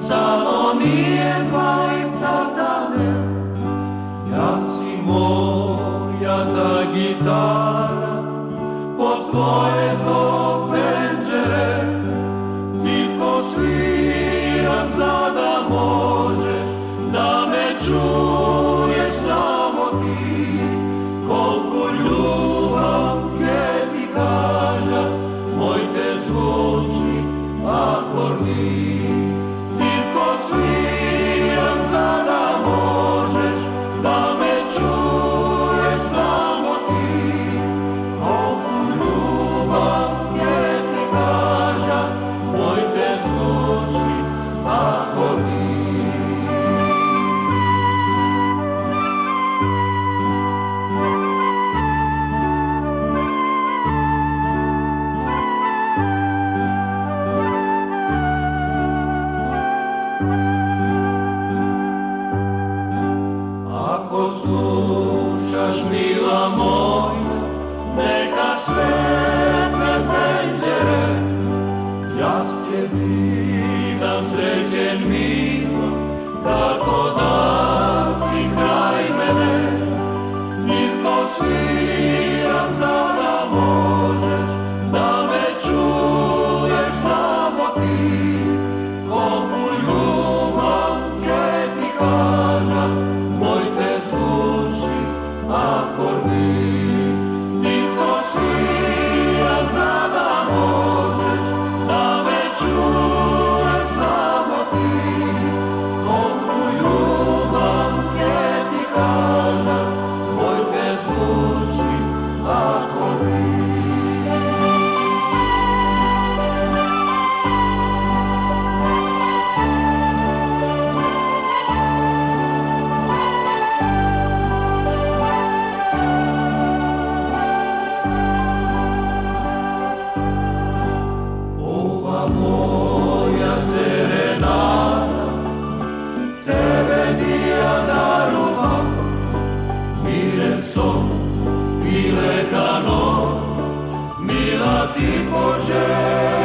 samo nije dvojica da ne. Ja si moja ta gitara, pod tvoje do penđere, tiho sviram za da možeš da me čuješ samo ti. Kolku ljubav ke ti kaža, moj te zvuči akordi. Tiho sviram za da možeš da me čuješ samo ti. Kolku ljubav ke ti kaža, moj te zvuči akordi. Ako slušaš, mila moja, neka svetne penđere, ja s tje vidim srećen mila, kako da si kraj mene. Tiho sviram za da možeš da me čuješ samo ti. Kolku ljubav ke ti kaža, moj te zvuči akordi. Tiho sviram za da možeš da me čuješ samo ti. Kolku ljubav ke ti kaža, moj te zvuči akordi. Moja serenada, tebe ti ja daruvam, miren son i leka noć, mila ti pođe.